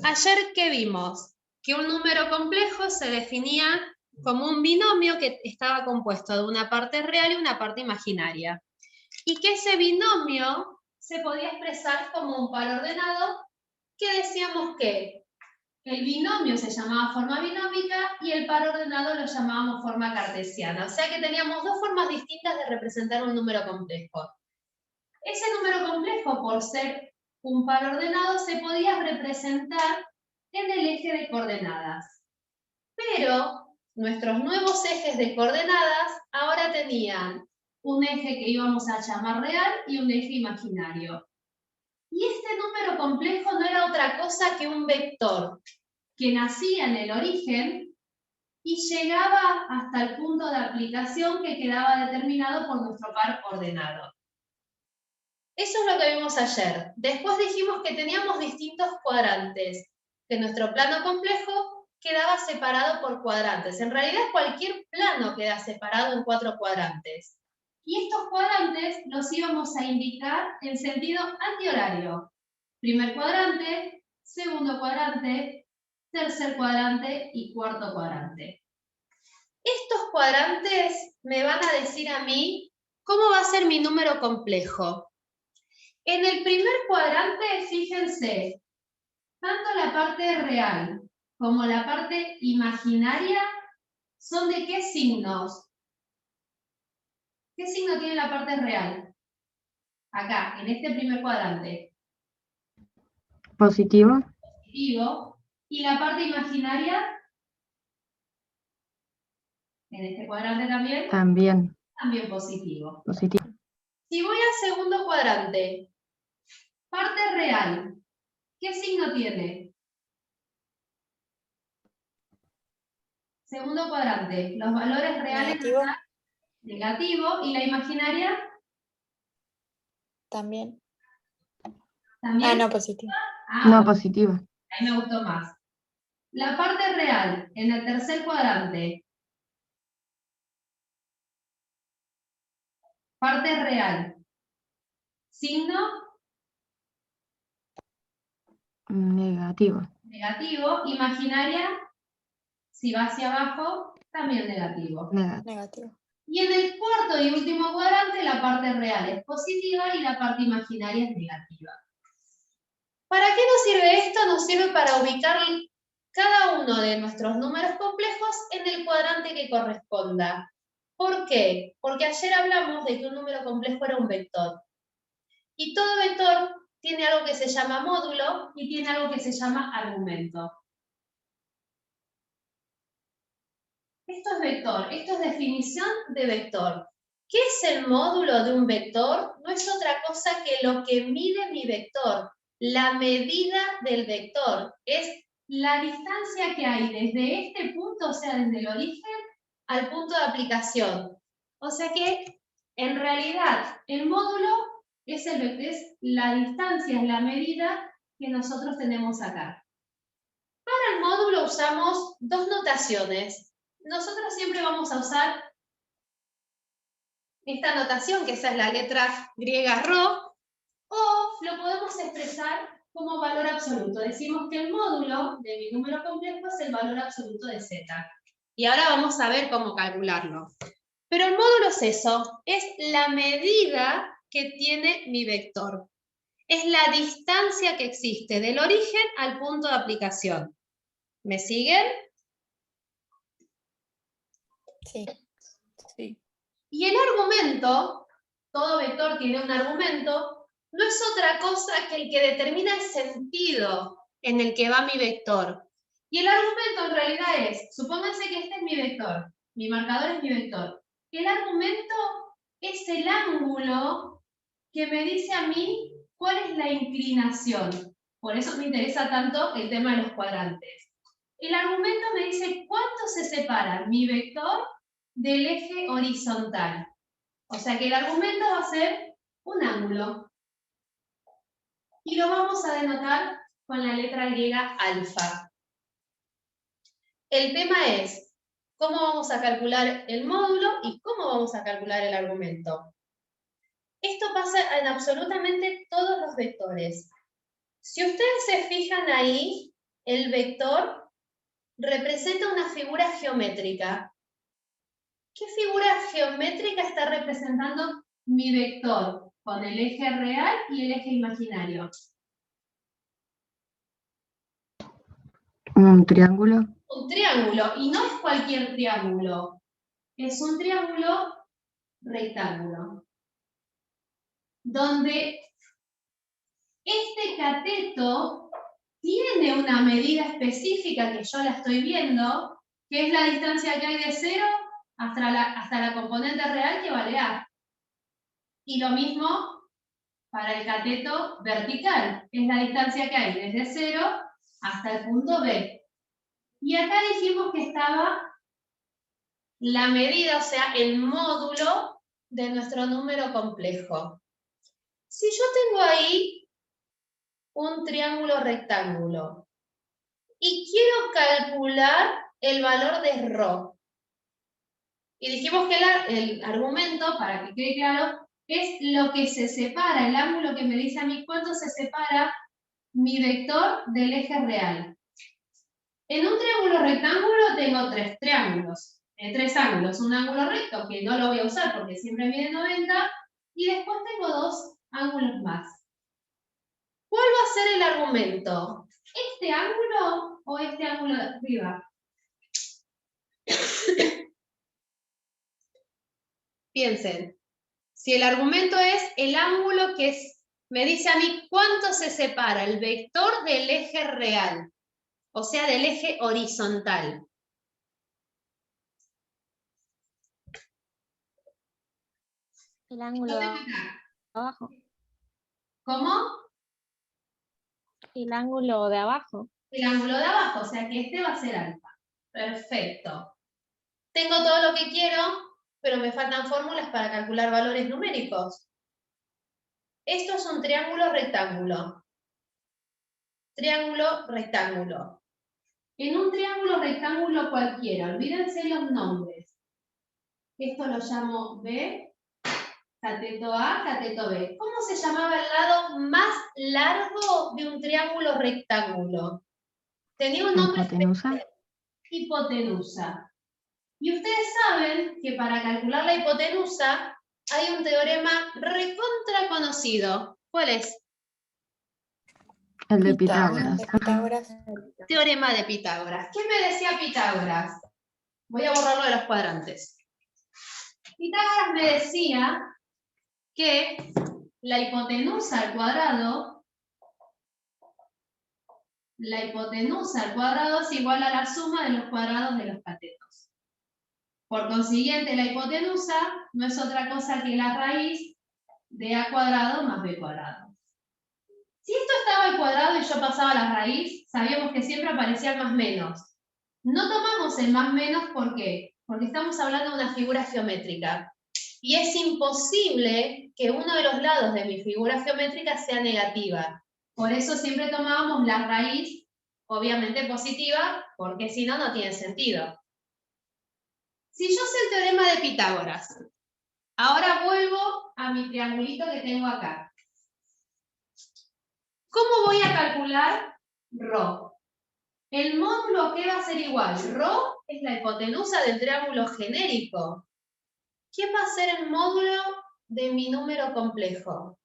Ayer, ¿qué vimos? Que un número complejo se definía como un binomio que estaba compuesto de una parte real y una parte imaginaria. Y que ese binomio se podía expresar como un par ordenado, que decíamos que el binomio se llamaba forma binómica y el par ordenado lo llamábamos forma cartesiana. O sea que teníamos dos formas distintas de representar un número complejo. Ese número complejo, por ser un par ordenado, se podía representar en el eje de coordenadas. Pero nuestros nuevos ejes de coordenadas ahora tenían un eje que íbamos a llamar real y un eje imaginario. Y este número complejo no era otra cosa que un vector que nacía en el origen y llegaba hasta el punto de aplicación que quedaba determinado por nuestro par ordenado. Eso es lo que vimos ayer. Después dijimos que teníamos distintos cuadrantes, que nuestro plano complejo quedaba separado por cuadrantes. En realidad cualquier plano queda separado en 4 cuadrantes. Y estos cuadrantes los íbamos a indicar en sentido antihorario. Primer cuadrante, segundo cuadrante, tercer cuadrante y cuarto cuadrante. Estos cuadrantes me van a decir a mí cómo va a ser mi número complejo. En el primer cuadrante, fíjense, tanto la parte real como la parte imaginaria son ¿de qué signos? ¿Qué signo tiene la parte real? Acá, en este primer cuadrante. Positivo. Positivo. ¿Y la parte imaginaria? En este cuadrante también. También positivo. Positivo. Si voy al segundo cuadrante, parte real, ¿qué signo tiene? Segundo cuadrante, los valores reales Negativo. acá, negativo, y la imaginaria También. ¿también? Ah, no, positivo. No, positivo. Ahí me gustó más. La parte real, en el tercer cuadrante. Parte real. Signo Negativo. negativo. Imaginaria, si va hacia abajo, también negativo. Negativo. Y en el cuarto y último cuadrante, la parte real es positiva y la parte imaginaria es negativa. ¿Para qué nos sirve esto? Nos sirve para ubicar cada uno de nuestros números complejos en el cuadrante que corresponda. ¿Por qué? Porque ayer hablamos de que un número complejo era un vector. Y todo vector tiene algo que se llama módulo y tiene algo que se llama argumento. Esto es vector, esto es definición de vector. ¿Qué es el módulo de un vector? No es otra cosa que lo que mide mi vector, la medida del vector. Es la distancia que hay desde este punto, o sea, desde el origen, al punto de aplicación. O sea que, en realidad, el módulo es la distancia, es la medida que nosotros tenemos acá. Para el módulo usamos dos notaciones. Nosotros siempre vamos a usar esta notación, que esa es la letra griega rho, o lo podemos expresar como valor absoluto. Decimos que el módulo de mi número complejo es el valor absoluto de z. Y ahora vamos a ver cómo calcularlo. Pero el módulo es eso, es la medida que tiene mi vector. Es la distancia que existe del origen al punto de aplicación. ¿Me siguen? Sí. Sí. Y el argumento, todo vector tiene un argumento, no es otra cosa que el que determina el sentido en el que va mi vector. Y el argumento en realidad es, supónganse que este es mi vector, mi marcador es mi vector. El argumento es el ángulo que me dice a mí cuál es la inclinación. Por eso me interesa tanto el tema de los cuadrantes. El argumento me dice cuánto se separa mi vector del eje horizontal. O sea que el argumento va a ser un ángulo. Y lo vamos a denotar con la letra griega alfa. El tema es cómo vamos a calcular el módulo y cómo vamos a calcular el argumento. Esto pasa en absolutamente todos los vectores. Si ustedes se fijan ahí, el vector representa una figura geométrica. ¿Qué figura geométrica está representando mi vector? Con el eje real y el eje imaginario. Un triángulo. Un triángulo, y no es cualquier triángulo. Es un triángulo rectángulo. Donde este cateto tiene una medida específica que yo la estoy viendo, que es la distancia que hay de 0 hasta la componente real, que vale A. Y lo mismo para el cateto vertical, es la distancia que hay desde 0 hasta el punto B. Y acá dijimos que estaba la medida, o sea, el módulo de nuestro número complejo. Si yo tengo ahí un triángulo rectángulo y quiero calcular el valor de ρ, y dijimos que el argumento, para que quede claro, es lo que se separa, el ángulo que me dice a mí cuánto se separa mi vector del eje real. En un triángulo rectángulo tengo tres ángulos. Un ángulo recto, que no lo voy a usar porque siempre mide 90, y después tengo dos ángulos más. ¿Cuál va a ser el argumento? ¿Este ángulo o este ángulo de arriba? Piensen. Si el argumento es el ángulo que me dice a mí cuánto se separa el vector del eje real, o sea, del eje horizontal. El ángulo de abajo. ¿Cómo? El ángulo de abajo. El ángulo de abajo, o sea que este va a ser alfa. Perfecto. Tengo todo lo que quiero, pero me faltan fórmulas para calcular valores numéricos. Esto es un triángulo rectángulo. Triángulo rectángulo. En un triángulo rectángulo cualquiera, olvídense los nombres. Esto lo llamo B, cateto A, cateto B. ¿Cómo se llamaba el lado más largo de un triángulo rectángulo? Tenía un nombre Hipotenusa. Hipotenusa. Y ustedes saben que para calcular la hipotenusa hay un teorema recontra conocido. ¿Cuál es? El de Pitágoras. Teorema de Pitágoras. ¿Qué me decía Pitágoras? Voy a borrarlo de los cuadrantes. Pitágoras me decía que la hipotenusa al cuadrado es igual a la suma de los cuadrados de los catetos. Por consiguiente, la hipotenusa no es otra cosa que la raíz de a cuadrado más b cuadrado. Si esto estaba al cuadrado y yo pasaba la raíz, sabíamos que siempre aparecía el más menos. No tomamos el más menos, ¿por qué? Porque estamos hablando de una figura geométrica. Y es imposible que uno de los lados de mi figura geométrica sea negativa. Por eso siempre tomábamos la raíz, obviamente positiva, porque si no, no tiene sentido. Si yo sé el teorema de Pitágoras, ahora vuelvo a mi triangulito que tengo acá. ¿Cómo voy a calcular ρ? El módulo, ¿qué va a ser igual? ρ es la hipotenusa del triángulo genérico. ¿Qué va a ser el módulo de mi número complejo?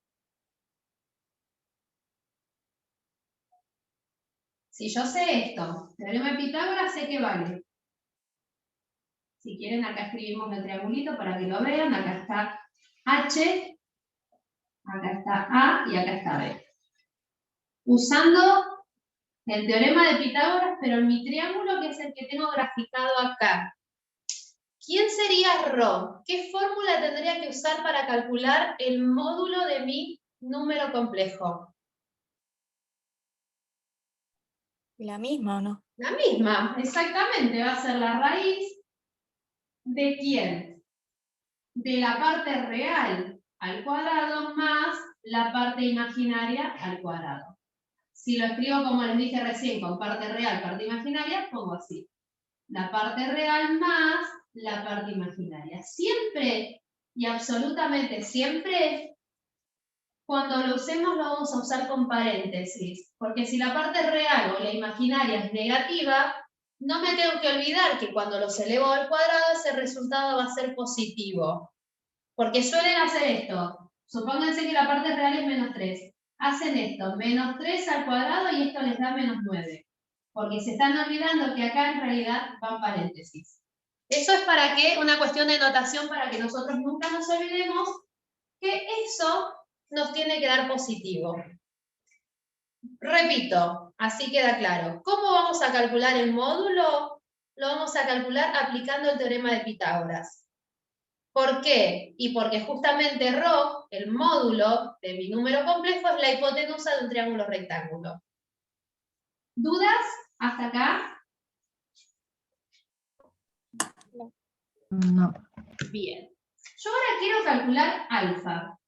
Si yo sé esto, teorema de Pitágoras, sé que vale. Si quieren, acá escribimos el triangulito para que lo vean. Acá está H, acá está A y acá está B. Usando el teorema de Pitágoras, pero en mi triángulo, que es el que tengo graficado acá. ¿Quién sería ρ? ¿Qué fórmula tendría que usar para calcular el módulo de mi número complejo? La misma, ¿o no? La misma, exactamente. Va a ser la raíz ¿de quién? De la parte real al cuadrado más la parte imaginaria al cuadrado. Si lo escribo como les dije recién, con parte real, parte imaginaria, pongo así. La parte real más la parte imaginaria. Siempre y absolutamente siempre cuando lo usemos lo vamos a usar con paréntesis, porque si la parte real o la imaginaria es negativa, no me tengo que olvidar que cuando los elevo al cuadrado ese resultado va a ser positivo. Porque suelen hacer esto. Supónganse que la parte real es menos 3. Hacen esto, menos 3 al cuadrado y esto les da menos 9. Porque se están olvidando que acá en realidad van paréntesis. Eso es para que, una cuestión de notación para que nosotros nunca nos olvidemos que eso nos tiene que dar positivo. Repito, así queda claro. ¿Cómo vamos a calcular el módulo? Lo vamos a calcular aplicando el teorema de Pitágoras. ¿Por qué? Y porque justamente ρ, el módulo de mi número complejo, es la hipotenusa de un triángulo rectángulo. ¿Dudas hasta acá? No. Bien. Yo ahora quiero calcular alfa.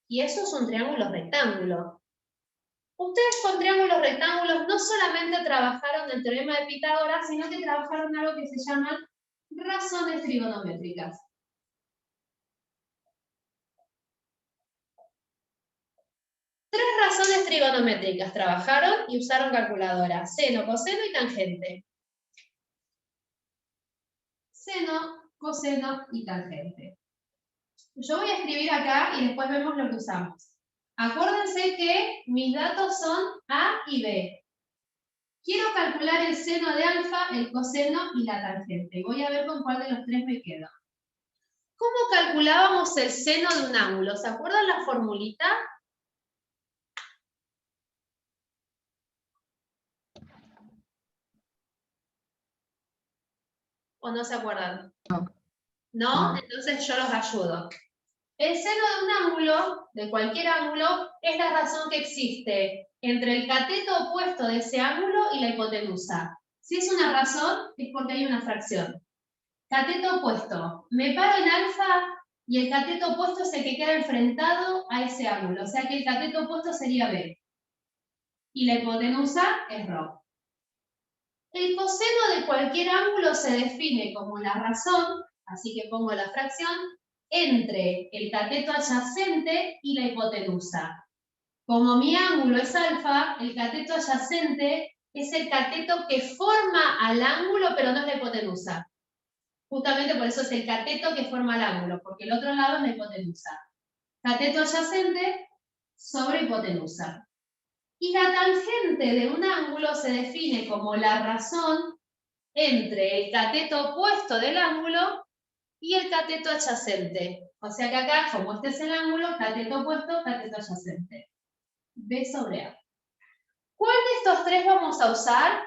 Y eso es un triángulo rectángulo. Ustedes con triángulos rectángulos no solamente trabajaron el teorema de Pitágoras, sino que trabajaron algo que se llaman razones trigonométricas. Tres razones trigonométricas trabajaron y usaron calculadora: seno, coseno y tangente. Seno, coseno y tangente. Yo voy a escribir acá y después vemos lo que usamos. Acuérdense que mis datos son A y B. Quiero calcular el seno de alfa, el coseno y la tangente. Voy a ver con cuál de los tres me quedo. ¿Cómo calculábamos el seno de un ángulo? ¿Se acuerdan la formulita? ¿O no se acuerdan? No. ¿No? No. Entonces yo los ayudo. El seno de un ángulo, de cualquier ángulo, es la razón que existe entre el cateto opuesto de ese ángulo y la hipotenusa. Si es una razón, es porque hay una fracción. Cateto opuesto. Me paro en alfa y el cateto opuesto es el que queda enfrentado a ese ángulo. O sea que el cateto opuesto sería B. Y la hipotenusa es ρ. El coseno de cualquier ángulo se define como la razón, así que pongo la fracción, entre el cateto adyacente y la hipotenusa. Como mi ángulo es alfa, el cateto adyacente es el cateto que forma al ángulo, pero no es la hipotenusa. Justamente por eso es el cateto que forma el ángulo, porque el otro lado es la hipotenusa. Cateto adyacente sobre hipotenusa. Y la tangente de un ángulo se define como la razón entre el cateto opuesto del ángulo y el cateto adyacente. O sea que acá, como este es el ángulo, cateto opuesto, cateto adyacente. B sobre A. ¿Cuál de estos tres vamos a usar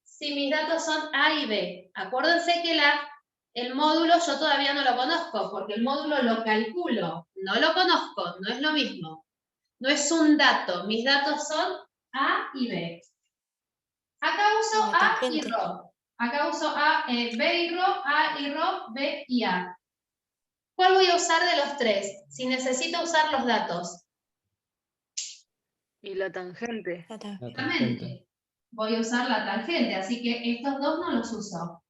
si mis datos son A y B? Acuérdense que el módulo yo todavía no lo conozco, porque el módulo lo calculo, no lo conozco, no es lo mismo. No es un dato, mis datos son A y B. Acá uso A y ρ. Acá uso B y ρ, A y ρ, B y A. ¿Cuál voy a usar de los tres? Si necesito usar los datos. Y la tangente. Exactamente. Voy a usar la tangente, así que estos dos no los uso.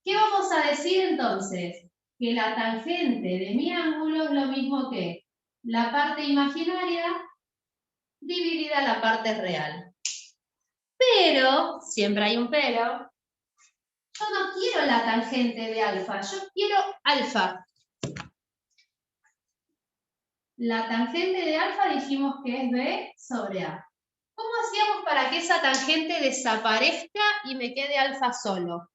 ¿Qué vamos a decir entonces? Que la tangente de mi ángulo es lo mismo que la parte imaginaria dividida la parte real. Pero, siempre hay un pero, yo no quiero la tangente de alfa, yo quiero alfa. La tangente de alfa dijimos que es B sobre A. ¿Cómo hacíamos para que esa tangente desaparezca y me quede alfa solo?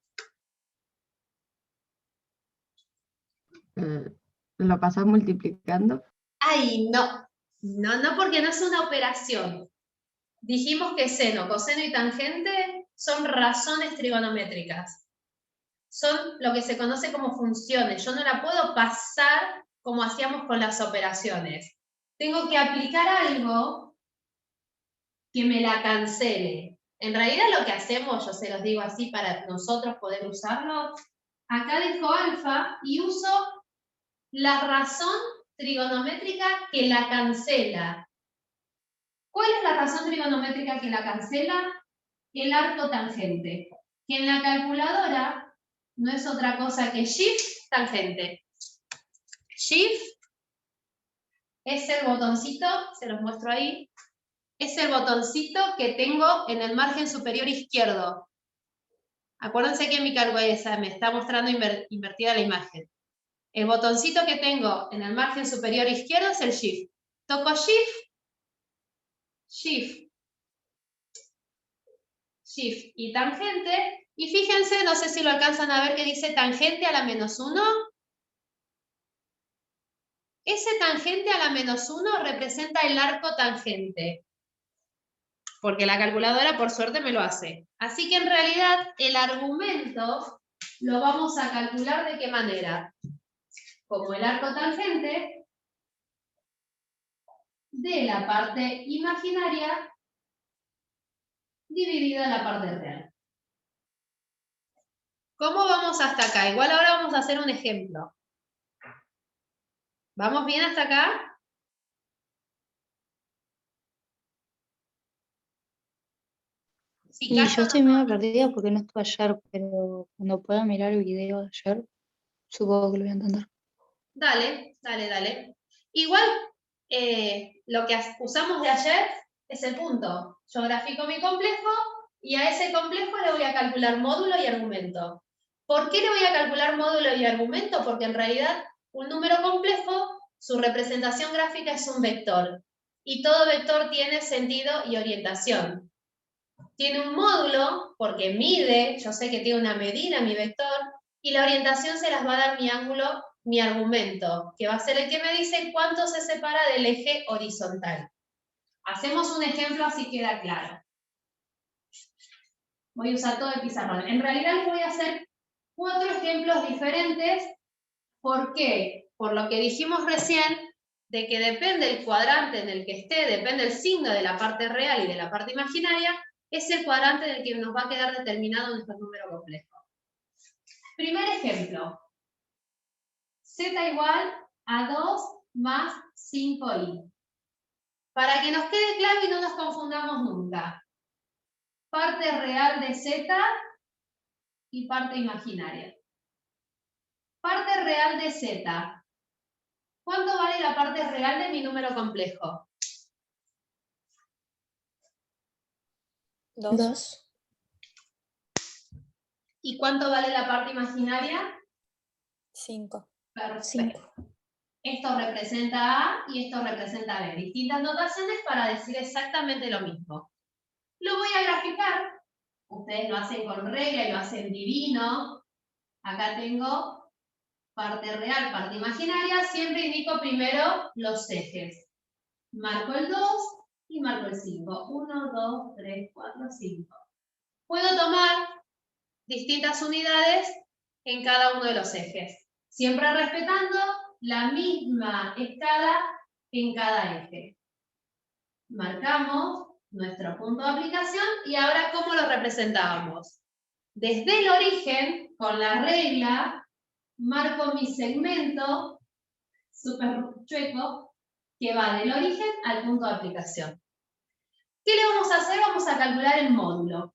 ¿Lo pasas multiplicando? ¡Ay, no! No, porque no es una operación. Dijimos que seno, coseno y tangente son razones trigonométricas. Son lo que se conoce como funciones. Yo no la puedo pasar como hacíamos con las operaciones. Tengo que aplicar algo que me la cancele. En realidad lo que hacemos, yo se los digo así para nosotros poder usarlo, acá dejo alfa y uso la razón trigonométrica que la cancela. ¿Cuál es la razón trigonométrica que la cancela? El arco tangente, que en la calculadora no es otra cosa que shift tangente. Shift es el botoncito, se los muestro ahí, es el botoncito que tengo en el margen superior izquierdo. Acuérdense que mi calculadora me está mostrando invertida la imagen. El botoncito que tengo en el margen superior izquierdo es el Shift. Toco Shift, Shift, Shift y tangente. Y fíjense, no sé si lo alcanzan a ver que dice tangente a la -1. Ese tangente a la -1 representa el arco tangente, porque la calculadora por suerte me lo hace. Así que en realidad el argumento lo vamos a calcular ¿de qué manera? Como el arco tangente de la parte imaginaria dividida en la parte real. ¿Cómo vamos hasta acá? Igual ahora vamos a hacer un ejemplo. ¿Vamos bien hasta acá? Y yo estoy medio perdida porque no estuve ayer, pero cuando pueda mirar el video de ayer, supongo que lo voy a entender. Dale, dale, dale. Igual, lo que usamos de ayer es el punto. Yo grafico mi complejo y a ese complejo le voy a calcular módulo y argumento. ¿Por qué le voy a calcular módulo y argumento? Porque en realidad un número complejo, su representación gráfica es un vector. Y todo vector tiene sentido y orientación. Tiene un módulo porque mide, yo sé que tiene una medida mi vector, y la orientación se las va a dar mi ángulo, mi argumento, que va a ser el que me dice cuánto se separa del eje horizontal. Hacemos un ejemplo así queda claro. Voy a usar todo el pizarrón. En realidad les voy a hacer 4 ejemplos diferentes. ¿Por qué? Por lo que dijimos recién, de que depende el cuadrante en el que esté, depende el signo de la parte real y de la parte imaginaria, es el cuadrante en el que nos va a quedar determinado nuestro número complejo. Primer ejemplo. Z igual a 2 más 5i. Para que nos quede claro y no nos confundamos nunca. Parte real de Z y parte imaginaria. Parte real de Z. ¿Cuánto vale la parte real de mi número complejo? 2. ¿Y cuánto vale la parte imaginaria? 5. Perfecto. Esto representa A y esto representa B. Distintas notaciones para decir exactamente lo mismo. Lo voy a graficar. Ustedes lo hacen con regla y lo hacen divino. Acá tengo parte real, parte imaginaria. Siempre indico primero los ejes. Marco el 2 y marco el 5. 1, 2, 3, 4, 5. Puedo tomar distintas unidades en cada uno de los ejes. Siempre respetando la misma escala en cada eje. Marcamos nuestro punto de aplicación y ahora ¿cómo lo representábamos? Desde el origen, con la regla, marco mi segmento súper chueco que va del origen al punto de aplicación. ¿Qué le vamos a hacer? Vamos a calcular el módulo.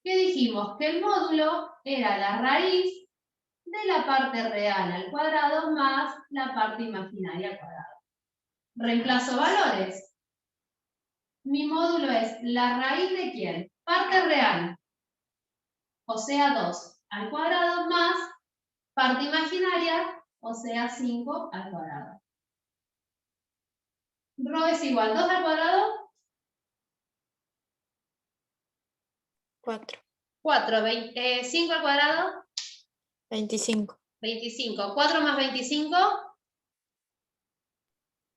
¿Qué dijimos? Que el módulo era la raíz de la parte real al cuadrado más la parte imaginaria al cuadrado. Reemplazo valores. Mi módulo es la raíz de ¿quién? Parte real, o sea 2 al cuadrado más parte imaginaria, o sea 5 al cuadrado. Rho es igual 2 al cuadrado. 4. 4, 5 al cuadrado. 25. 25. 4 más 25.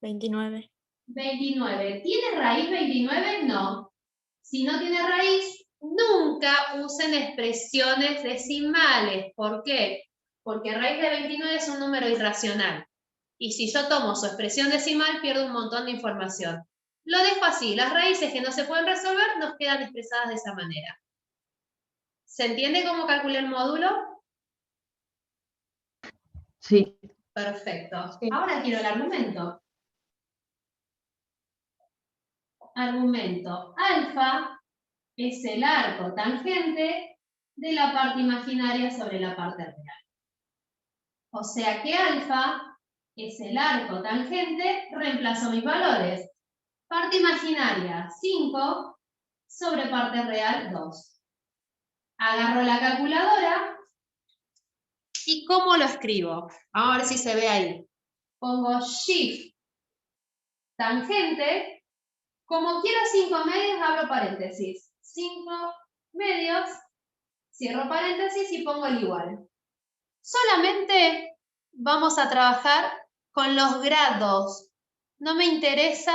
29. 29. ¿Tiene raíz 29? No. Si no tiene raíz, nunca usen expresiones decimales. ¿Por qué? Porque raíz de 29 es un número irracional. Y si yo tomo su expresión decimal, pierdo un montón de información. Lo dejo así. Las raíces que no se pueden resolver nos quedan expresadas de esa manera. ¿Se entiende cómo calculé el módulo? Sí. Perfecto. Sí. Ahora quiero el argumento. Argumento. Alfa es el arco tangente de la parte imaginaria sobre la parte real. O sea que alfa es el arco tangente, reemplazo mis valores. Parte imaginaria, 5, sobre parte real, 2. Agarro la calculadora y ¿cómo lo escribo? Vamos a ver si se ve ahí. Pongo Shift, tangente, como quiero 5 medios, abro paréntesis. 5 medios, cierro paréntesis y pongo el igual. Solamente vamos a trabajar con los grados. No me interesa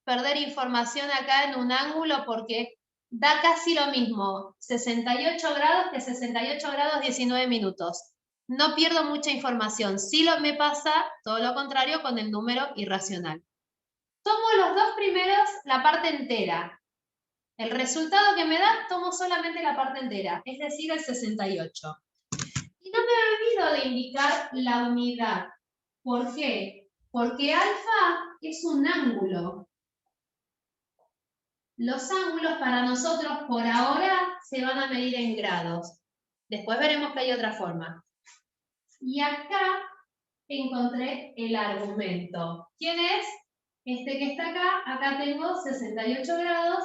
perder información acá en un ángulo porque da casi lo mismo 68 grados que 68 grados 19 minutos. No pierdo mucha información. Sí me pasa todo lo contrario con el número irracional. Tomo los dos primeros, la parte entera. El resultado que me da, tomo solamente la parte entera, es decir, el 68. Y no me olvido de indicar la unidad. ¿Por qué? Porque alfa es un ángulo. Los ángulos para nosotros por ahora se van a medir en grados. Después veremos que hay otra forma. Y acá encontré el argumento. ¿Quién es? Este que está acá. Acá tengo 68 grados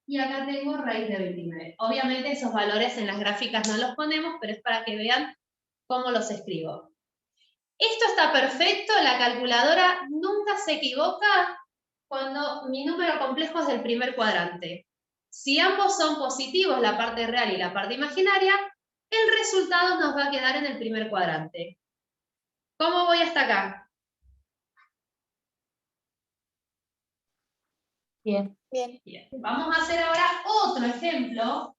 y acá tengo raíz de 29. Obviamente esos valores en las gráficas no los ponemos, pero es para que vean cómo los escribo. Esto está perfecto, la calculadora nunca se equivoca cuando mi número complejo es del primer cuadrante. Si ambos son positivos, la parte real y la parte imaginaria, el resultado nos va a quedar en el primer cuadrante. ¿Cómo voy hasta acá? Bien. Bien. Vamos a hacer ahora otro ejemplo,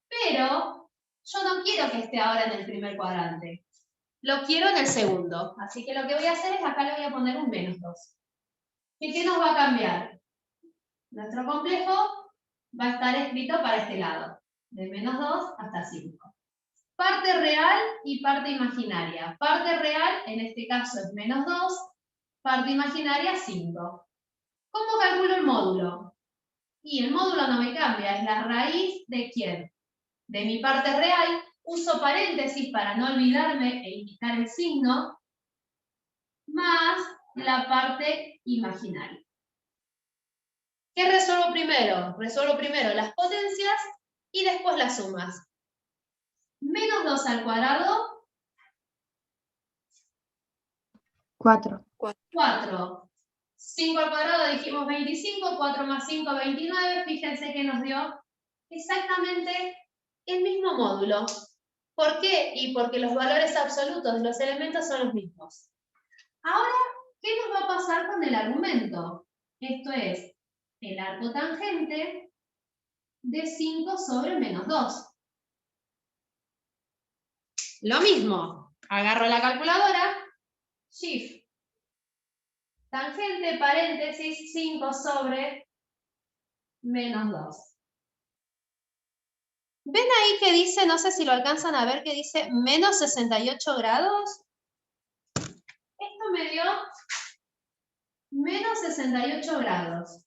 pero yo no quiero que esté ahora en el primer cuadrante. Lo quiero en el segundo. Así que lo que voy a hacer es acá le voy a poner un menos 2. ¿Y qué nos va a cambiar? Nuestro complejo va a estar escrito para este lado, de menos 2 hasta 5. Parte real y parte imaginaria. Parte real, en este caso, es menos 2, parte imaginaria, 5. ¿Cómo calculo el módulo? Y el módulo no me cambia, es la raíz de ¿quién? De mi parte real. Uso paréntesis para no olvidarme e indicar el signo, más la parte imaginaria. ¿Qué resuelvo primero? Resuelvo primero las potencias y después las sumas. Menos 2 al cuadrado. 4. 4. 5 al cuadrado dijimos 25, 4 más 5, 29. Fíjense que nos dio exactamente el mismo módulo. ¿Por qué? Y porque los valores absolutos de los elementos son los mismos. Ahora, ¿qué nos va a pasar con el argumento? Esto es el arco tangente de 5 sobre menos 2. Lo mismo, agarro la calculadora, Shift, tangente, paréntesis, 5 sobre menos 2. ¿Ven ahí que dice, no sé si lo alcanzan a ver, que dice menos 68 grados? Esto me dio menos 68 grados.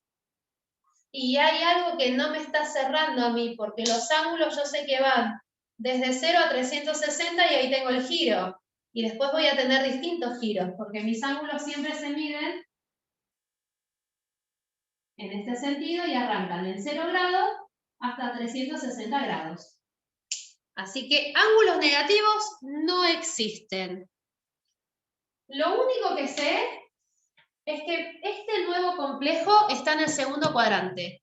Y hay algo que no me está cerrando a mí, porque los ángulos yo sé que van desde 0 a 360 y ahí tengo el giro. Y después voy a tener distintos giros, porque mis ángulos siempre se miden en este sentido y arrancan en 0 grados hasta 360 grados. Así que ángulos negativos no existen. Lo único que sé es que este nuevo complejo está en el segundo cuadrante.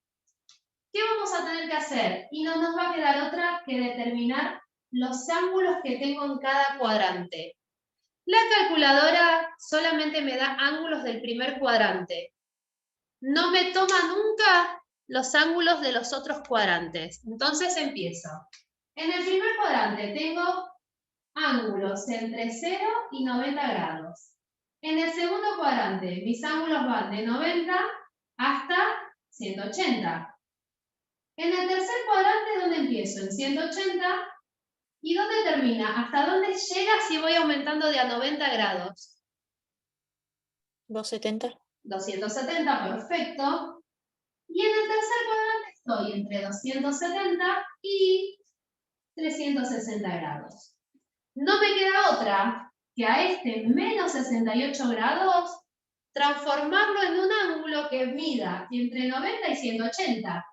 ¿Qué vamos a tener que hacer? Y no nos va a quedar otra que determinar los ángulos que tengo en cada cuadrante. La calculadora solamente me da ángulos del primer cuadrante. No me toma nunca los ángulos de los otros cuadrantes. Entonces empiezo. En el primer cuadrante tengo ángulos entre 0 y 90 grados. En el segundo cuadrante mis ángulos van de 90 hasta 180. En el tercer cuadrante, ¿dónde empiezo? En 180. ¿Y dónde termina? ¿Hasta dónde llega si voy aumentando de a 90 grados? 270. 270, perfecto. Y en el tercer cuadrante estoy entre 270 y 360 grados. No me queda otra que a este menos 68 grados, transformarlo en un ángulo que mida entre 90 y 180.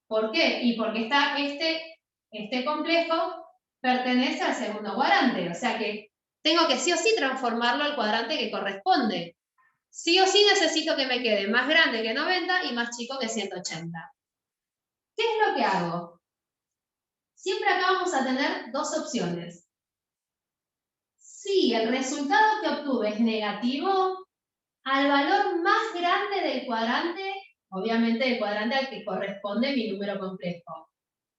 ¿Por qué? Y porque está este complejo pertenece al segundo cuadrante, o sea que tengo que sí o sí transformarlo al cuadrante que corresponde. Sí o sí necesito que me quede más grande que 90 y más chico que 180. ¿Qué es lo que hago? Siempre acá vamos a tener dos opciones. Si el resultado que obtuve es negativo, al valor más grande del cuadrante, obviamente el cuadrante al que corresponde mi número complejo,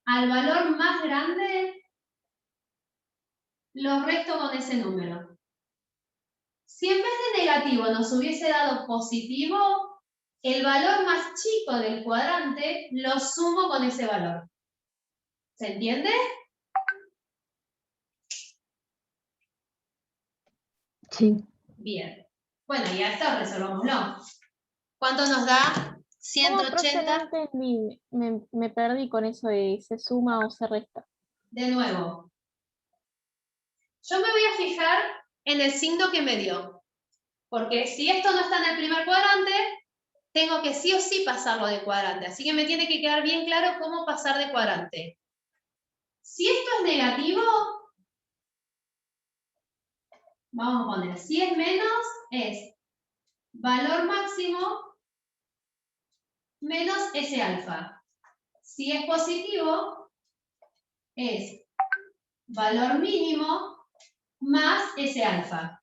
al valor más grande lo resto con ese número. Si en vez de negativo nos hubiese dado positivo, el valor más chico del cuadrante lo sumo con ese valor. ¿Se entiende? Sí. Bien. Bueno, y a esto resolvámoslo. ¿Cuánto nos da 180? No entendí, me perdí con eso de se suma o se resta. De nuevo. Yo me voy a fijar en el signo que me dio. Porque si esto no está en el primer cuadrante, tengo que sí o sí pasarlo de cuadrante. Así que me tiene que quedar bien claro cómo pasar de cuadrante. Si esto es negativo, vamos a poner, si es menos, es valor máximo menos S alfa. Si es positivo, es valor mínimo más S alfa.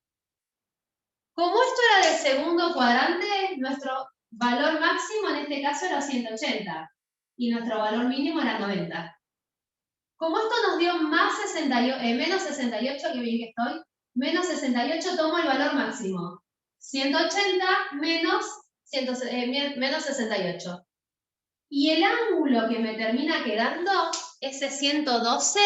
Como esto era del segundo cuadrante, nuestro valor máximo en este caso era 180 y nuestro valor mínimo era 90. Como esto nos dio menos 68, que bien que estoy, menos 68 tomo el valor máximo. 180 menos 68. Y el ángulo que me termina quedando, ese 112,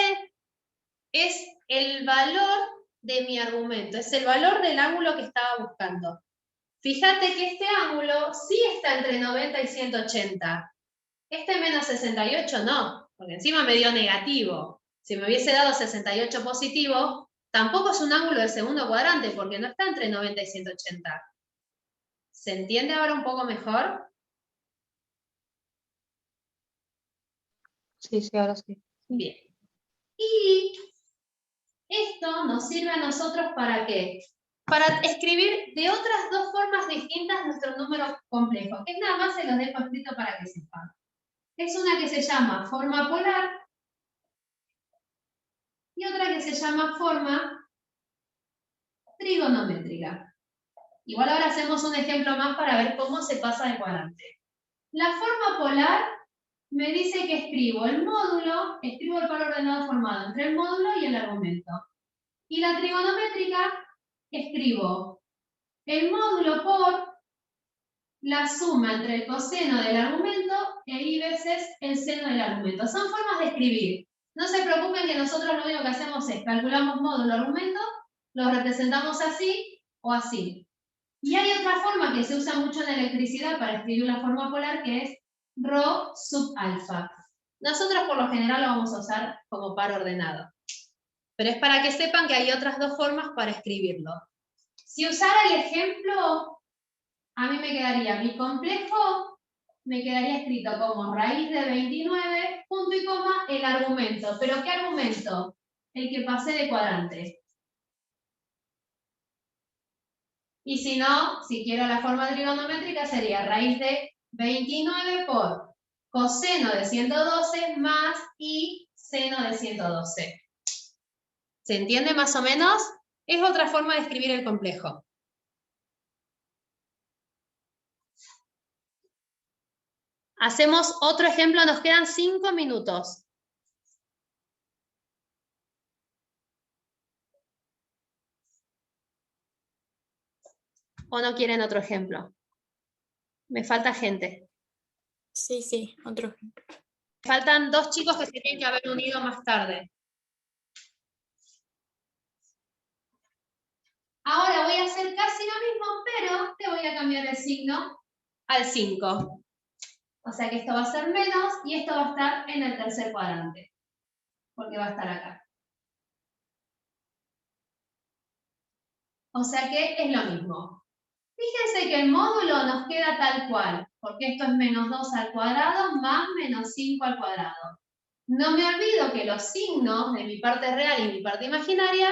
es el valor de mi argumento, es el valor del ángulo que estaba buscando. Fíjate que este ángulo sí está entre 90 y 180. Este menos 68 no, porque encima me dio negativo. Si me hubiese dado 68 positivo, tampoco es un ángulo del segundo cuadrante, porque no está entre 90 y 180. ¿Se entiende ahora un poco mejor? Sí, sí, ahora sí. Bien. Y esto nos sirve a nosotros ¿para qué? Para escribir de otras dos formas distintas nuestros números complejos, que nada más se los dejo escrito para que sepan. Es una que se llama forma polar y otra que se llama forma trigonométrica. Igual ahora hacemos un ejemplo más para ver cómo se pasa de cuadrante. La forma polar me dice que escribo el módulo, escribo el par ordenado formado entre el módulo y el argumento. Y la trigonométrica, escribo el módulo por la suma entre el coseno del argumento e i veces el seno del argumento. Son formas de escribir. No se preocupen que nosotros lo único que hacemos es calculamos módulo argumento, lo representamos así o así. Y hay otra forma que se usa mucho en electricidad para escribir la forma polar, que es ρ sub alfa. Nosotros por lo general lo vamos a usar como par ordenado. Pero es para que sepan que hay otras dos formas para escribirlo. Si usara el ejemplo, a mí me quedaría mi complejo, me quedaría escrito como raíz de 29, punto y coma, el argumento. ¿Pero qué argumento? El que pasé de cuadrante. Y si no, si quiero la forma trigonométrica, sería raíz de 29 por coseno de 112 más y seno de 112. ¿Se entiende más o menos? Es otra forma de escribir el complejo. Hacemos otro ejemplo, nos quedan 5 minutos. ¿O no quieren otro ejemplo? Me falta gente. Sí, otro ejemplo. Faltan 2 chicos que se tienen que haber unido más tarde. Ahora voy a hacer casi lo mismo, pero te voy a cambiar el signo al 5. O sea que esto va a ser menos y esto va a estar en el tercer cuadrante. Porque va a estar acá. O sea que es lo mismo. Fíjense que el módulo nos queda tal cual, porque esto es menos 2 al cuadrado más menos 5 al cuadrado. No me olvido que los signos de mi parte real y mi parte imaginaria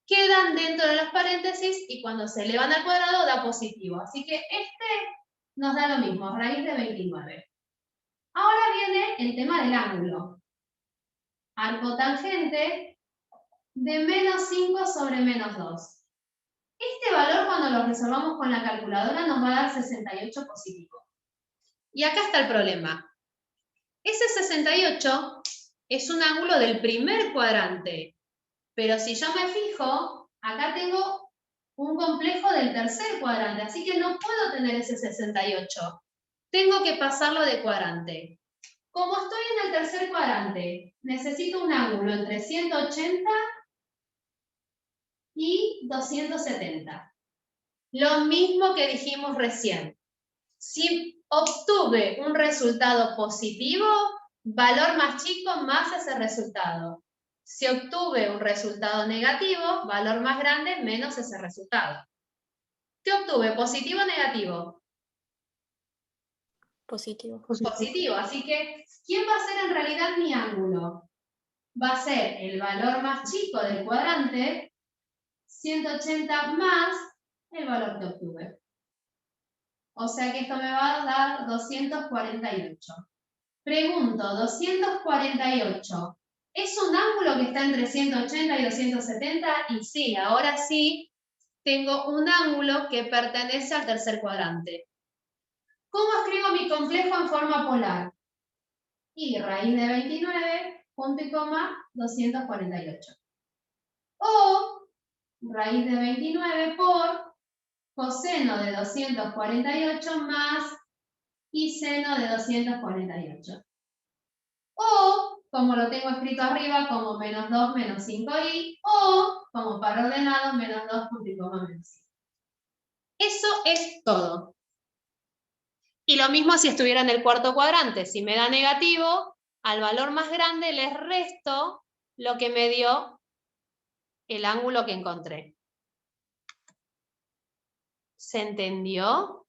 quedan dentro de los paréntesis y cuando se elevan al cuadrado da positivo. Así que este nos da lo mismo, raíz de 29. Ahora viene el tema del ángulo. Arco tangente de menos 5 sobre menos 2. Este valor cuando lo resolvamos con la calculadora nos va a dar 68 positivo. Y acá está el problema. Ese 68 es un ángulo del primer cuadrante, pero si yo me fijo, acá tengo un complejo del tercer cuadrante, así que no puedo tener ese 68. Tengo que pasarlo de cuadrante. Como estoy en el tercer cuadrante, necesito un ángulo entre 180 y 270. Lo mismo que dijimos recién. Si obtuve un resultado positivo, valor más chico más ese resultado. Si obtuve un resultado negativo, valor más grande menos ese resultado. ¿Qué obtuve? ¿Positivo o negativo? Positivo. Positivo. Así que, ¿quién va a ser en realidad mi ángulo? Va a ser el valor más chico del cuadrante, 180 más el valor que obtuve. O sea que esto me va a dar 248. Pregunto, 248, ¿es un ángulo que está entre 180 y 270? Y sí, ahora sí tengo un ángulo que pertenece al tercer cuadrante. ¿Cómo escribo mi complejo en forma polar? Y raíz de 29, punto y coma, 248. O raíz de 29 por coseno de 248 más y seno de 248. O, como lo tengo escrito arriba, como menos 2 menos 5i, o, como para ordenado, menos 2 punto y coma menos 5. Eso es todo. Y lo mismo si estuviera en el cuarto cuadrante. Si me da negativo, al valor más grande les resto lo que me dio el ángulo que encontré. ¿Se entendió?